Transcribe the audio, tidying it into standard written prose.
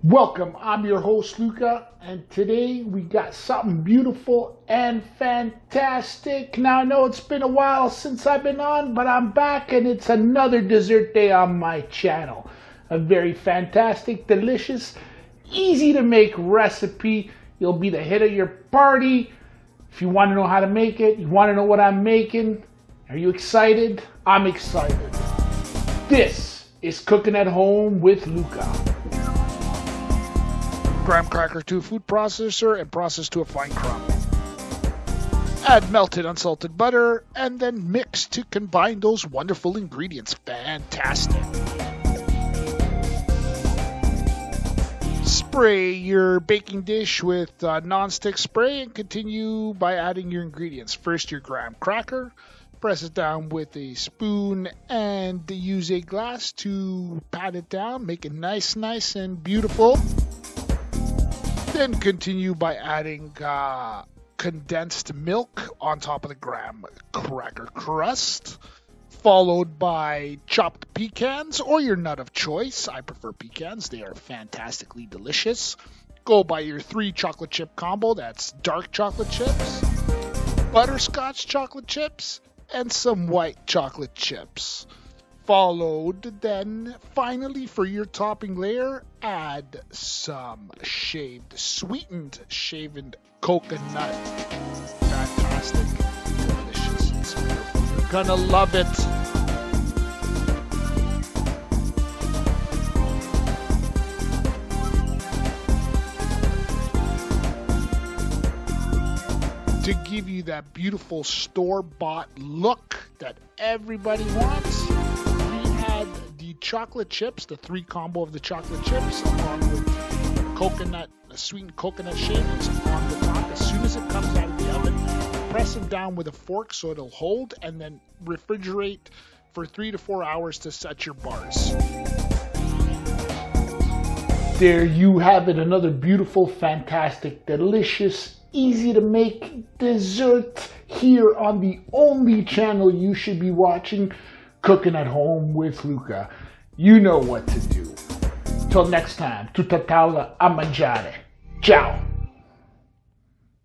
Welcome, I'm your host Luca, and today we got something beautiful and fantastic. Now I know it's been a while since I've been on, but I'm back and it's another dessert day on my channel. A very fantastic, delicious, easy to make recipe. You'll be the hit of your party. If you want to know how to make it, you want to know what I'm making, are you excited? I'm excited. This is Cooking at Home with Luca. Graham cracker to a food processor and process to a fine crumb. Add melted unsalted butter and then mix to combine those wonderful ingredients. Fantastic. Spray your baking dish with non-stick spray and continue by adding your ingredients. First, your graham cracker. Press it down with a spoon and use a glass to pat it down. Make it nice and beautiful. Then continue by adding condensed milk on top of the graham cracker crust, followed by chopped pecans or your nut of choice. I prefer pecans. They are fantastically delicious. Go by your 3 chocolate chip combo. That's dark chocolate chips, butterscotch chocolate chips, and some white chocolate chips. Followed then, finally, for your topping layer, add some sweetened shaven coconut. Fantastic, delicious, it's beautiful. You're gonna love it. To give you that beautiful store-bought look that everybody wants, the chocolate chips, the 3 combo of the chocolate chips, along with coconut, sweetened coconut shavings on the top. As soon as it comes out of the oven, press them down with a fork so it'll hold, and then refrigerate for 3 to 4 hours to set your bars. There you have it, another beautiful, fantastic, delicious, easy to make dessert here on the only channel you should be watching, Cooking at Home with Luca. You know what to do. Till next time, tutta tavola a mangiare. Ciao.